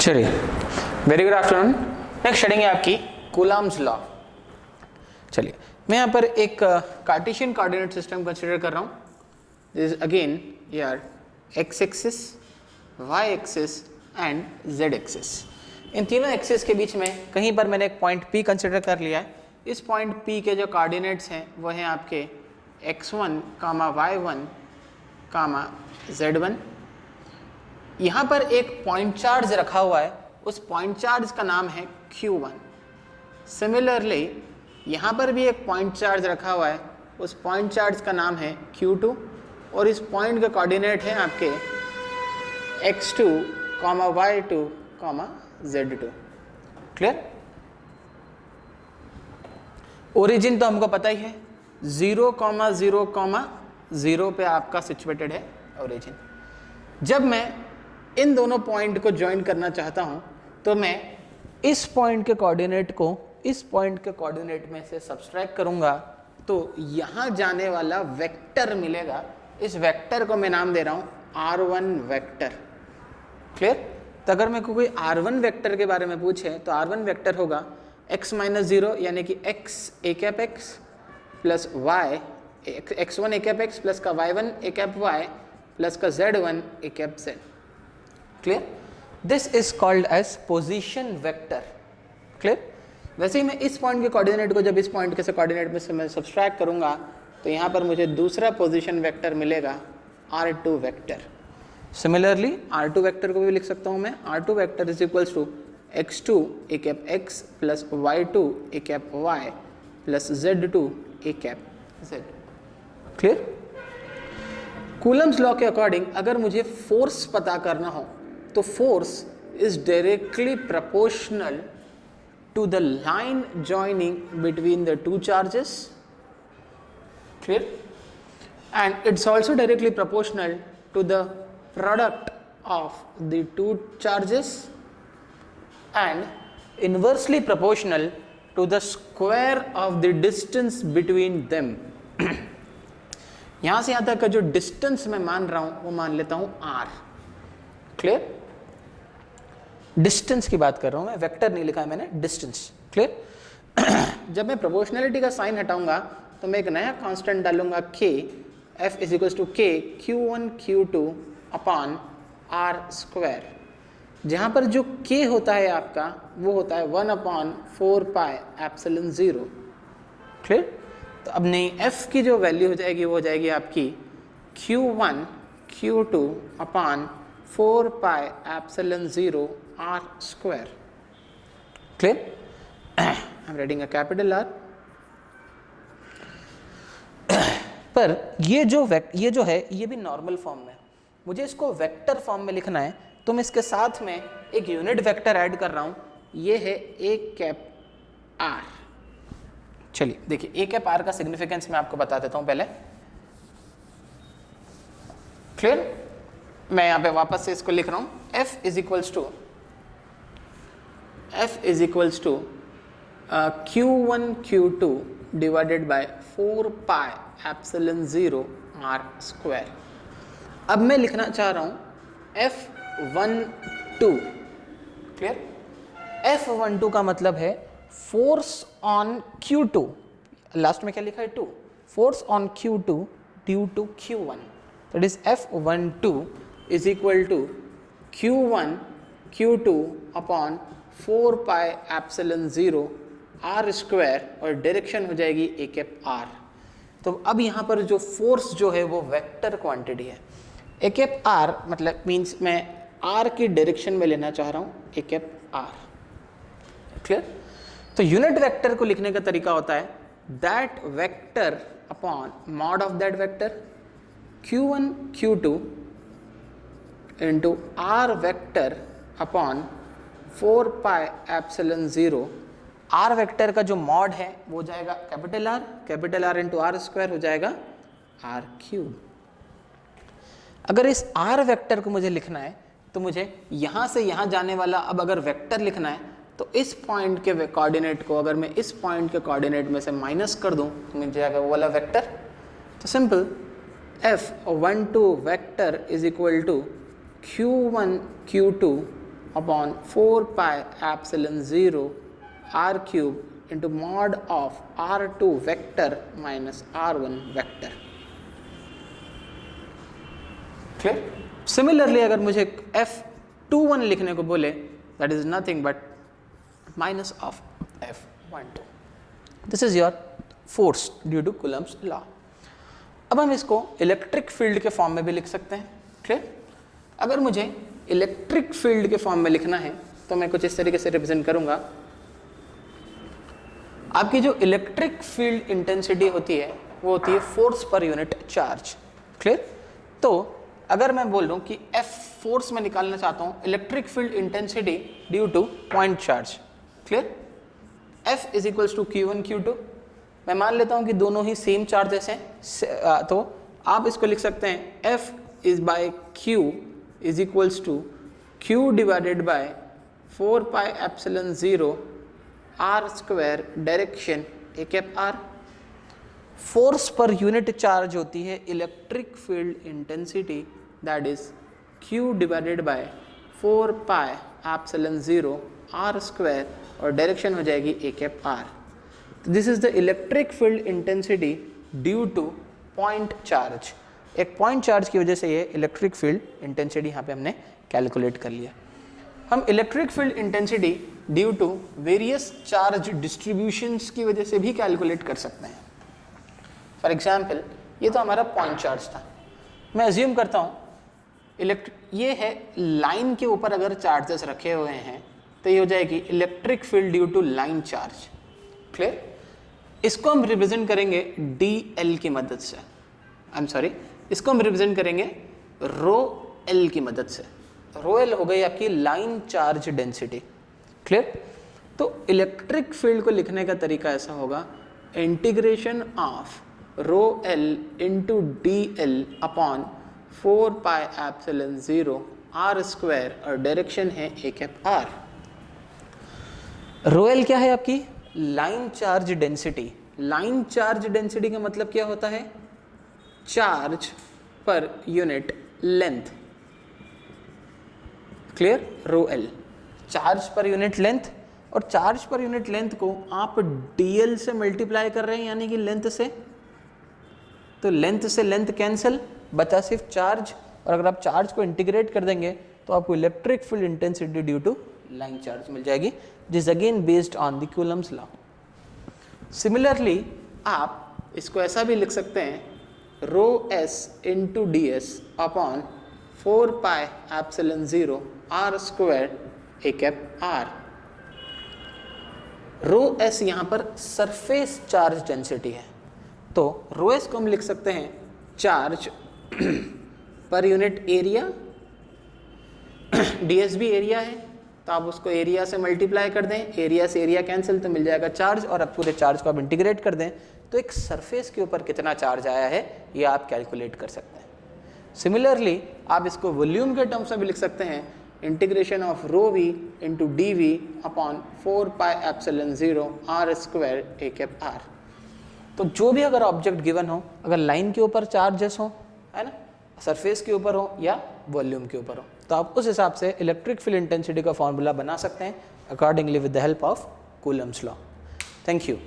चलिए, very good afternoon. Next heading है आपकी कूलम्ब्स लॉ। चलिए, मैं यहाँ पर एक कार्टेशियन कोऑर्डिनेट सिस्टम कंसिडर कर रहा हूँ। दिस इज अगेन यार X axis, Y axis and Z axis. इन तीनों एक्सिस के बीच में कहीं पर मैंने एक पॉइंट P कंसिडर कर लिया है। इस पॉइंट P के जो कोऑर्डिनेट्स हैं वो हैं आपके x1, y1, z1। यहाँ पर एक पॉइंट चार्ज रखा हुआ है, उस पॉइंट चार्ज का नाम है Q1। सिमिलरली यहाँ पर भी एक पॉइंट चार्ज रखा हुआ है, उस पॉइंट चार्ज का नाम है Q2 और इस पॉइंट का कोऑर्डिनेट है आपके x2, y2, z2। Clear? Origin तो हमको पता ही है, 0, 0, 0 पे आपका सिचुएटेड है ओरिजिन। जब मैं इन दोनों पॉइंट को ज्वाइन करना चाहता हूं तो मैं इस पॉइंट के कोऑर्डिनेट को इस पॉइंट के कोऑर्डिनेट में से सब्सट्रैक्ट करूंगा तो यहां जाने वाला वेक्टर मिलेगा। इस वेक्टर को मैं नाम दे रहा हूं R1 वेक्टर। क्लियर? तो अगर मेरे को कोई R1 वेक्टर के बारे में पूछे तो R1 वेक्टर होगा x - 0 यानी कि x a cap x plus y x1 a cap x plus का y1 a cap y plus का z1 a cap z। Clear? This is called as position vector. Clear? वैसे ही मैं इस point के कोऑर्डिनेट को जब इस पॉइंट के से कोऑर्डिनेट में से मैं सब्सट्रैक्ट करूंगा तो यहाँ पर मुझे दूसरा पोजीशन वेक्टर मिलेगा R2 vector. Similarly R2 vector को भी लिख सकता हूँ मैं, R2 vector is equals to x2 a cap x plus y2 a cap y plus z2 a cap z। Clear? Coulomb's law के अकॉर्डिंग अगर मुझे फोर्स पता करना हो तो force is directly proportional to the line joining between the two charges. Clear? And it's also directly proportional to the product of the two charges and inversely proportional to the square of the distance between them। यहां से यहां तक का जो distance मैं मान रहा हूं वो मान लेता हूं r। क्लियर? डिस्टेंस की बात कर रहा हूं मैं, वेक्टर नहीं लिखा है मैंने, डिस्टेंस। क्लियर? जब मैं प्रोपोर्शनलिटी का साइन हटाऊंगा तो मैं एक नया कांस्टेंट डालूंगा k, f is equal to k q1 q2 upon r square. जहां पर जो k होता है आपका वो होता है 1/4 पाई एप्सिलॉन 0। क्लियर? तो अब नहीं, f की जो वैल्यू हो जाएगी वो हो जाएगी आपकी q1 q2 upon 4 pi epsilon 0 r square. Clear? I am writing a capital R। पर ये जो है ये भी नॉर्मल फॉर्म में, मुझे इसको वेक्टर फॉर्म में लिखना है तो मैं इसके साथ में एक यूनिट वेक्टर ऐड कर रहा हूं, ये है a कैप r। चलिए देखिए, a कैप r का सिग्निफिकेंस मैं आपको बता देता हूं पहले। क्लियर? मैं यहां पे वापस से इसको लिख रहा हूं, f is equals to q1 q2 divided by 4 pi epsilon 0 r square. अब मैं लिखना चाह रहा हूं F12। क्लियर? F12 का मतलब है फोर्स ऑन Q2, लास्ट में क्या लिखा है 2, force on Q2 due to Q1। That is F12 is equal to Q1 Q2 upon 4 pi epsilon 0 r square और डायरेक्शन हो जाएगी a कैप r। तो अब यहाँ पर जो फोर्स जो है वो वेक्टर क्वांटिटी है। a कैप r मतलब मीन्स मैं r की डायरेक्शन में लेना चाह रहा हूं a कैप r। क्लियर? तो यूनिट वेक्टर को लिखने का तरीका होता है that vector upon mod of that vector q1 q2 into r vector upon 4 pi epsilon 0। r vector का जो मॉड है वो हो जाएगा capital R into r square हो जाएगा r क्यूब। अगर इस r वेक्टर को मुझे लिखना है तो मुझे यहां से यहां जाने वाला अब अगर वेक्टर लिखना है तो इस पॉइंट के कोऑर्डिनेट को अगर मैं इस पॉइंट के कोऑर्डिनेट में से माइनस कर दूं तो मिल जाएगा वो वाला वेक्टर। तो simple F12 vector is equal to Q1 Q2 upon 4 pi epsilon 0 r cube into mod of r2 vector minus r1 vector. Clear? Similarly अगर मुझे F21 लिखने को बोले, that is nothing but minus of F12। This is your force due to Coulomb's law. अब हम इसको electric field के form में भी लिख सकते हैं। क्लियर? अगर मुझे इलेक्ट्रिक फील्ड के फॉर्म में लिखना है तो मैं कुछ इस तरीके से रिप्रेजेंट करूंगा। आपकी जो इलेक्ट्रिक फील्ड इंटेंसिटी होती है वो होती है force per unit charge. Clear? तो अगर मैं बोल रहा हूं कि F फोर्स में निकालना चाहता हूं electric field intensity due to point charge. Clear? F is equals to Q1 Q2। मैं मान लेता हूं कि दोनों ही सेम चार्जेस हैं, तो आप इसको लिख सकते हैं F is by Q is equals to Q divided by 4 pi epsilon 0 r square direction a cap r। Force per unit charge होती है electric field intensity, that is Q divided by 4 pi epsilon 0 r square और direction हो जाएगी a cap r। This is the electric field intensity due to point charge. एक point charge की वजह से ये इलेक्ट्रिक फील्ड इंटेंसिटी यहाँ पे हमने कैलकुलेट कर लिया। हम electric field intensity due to various charge distributions की वजह से भी कैलकुलेट कर सकते हैं। फॉर एग्जाम्पल, ये तो हमारा पॉइंट चार्ज था। मैं अज्यूम करता हूँ ये है लाइन के ऊपर अगर चार्जेस रखे हुए हैं तो ये हो जाएगी electric field due to line charge. Clear? इसको हम रिप्रेजेंट करेंगे DL की मदद से। इसको हम रिप्रेजेंट करेंगे रो L की मदद से। रो L हो गई आपकी लाइन चार्ज डेंसिटी। क्लियर? तो इलेक्ट्रिक फील्ड को लिखने का तरीका ऐसा होगा, integration of rho L into DL upon 4 pi epsilon 0 r square और डायरेक्शन है a cap r। Rho L क्या है आपकी? Line charge density. Line charge density का मतलब क्या होता है? Charge per unit length. Clear? Rho L charge per unit length, और चार्ज पर यूनिट लेंथ को आप DL से मल्टीप्लाई कर रहे हैं, यानी कि लेंथ से। तो लेंथ से लेंथ कैंसिल, बचा सिर्फ चार्ज, और अगर आप चार्ज को इंटीग्रेट कर देंगे तो आपको electric field intensity due to line charge मिल जाएगी, जिस again based on the Coulomb's law. Similarly आप इसको ऐसा भी लिख सकते हैं, rho S into DS upon 4 pi epsilon 0 r square a cap r। Rho S यहाँ पर सरफेस चार्ज डेंसिटी है, तो रो S को हम लिख सकते हैं charge per unit area. DS भी एरिया है, तो आप उसको एरिया से मल्टीप्लाई कर दें, एरिया से एरिया कैंसिल, तो मिल जाएगा चार्ज, और अब पूरे चार्ज को आप इंटीग्रेट कर दें तो एक सरफेस के ऊपर कितना चार्ज आया है ये आप कैलकुलेट कर सकते हैं। सिमिलरली आप इसको वॉल्यूम के टर्म्स में भी लिख सकते हैं, integration of rho V into DV upon 4 pi epsilon 0 r square a cap r। तो जो भी अगर ऑब्जेक्ट गिवन हो, अगर लाइन के ऊपर चार्जेस हो, है ना, सरफेस के ऊपर हो या वॉल्यूम के ऊपर हो, तो आप उस हिसाब से इलेक्ट्रिक फील्ड इंटेंसिटी का फॉर्मूला बना सकते हैं accordingly with the help of Coulomb's law. Thank you.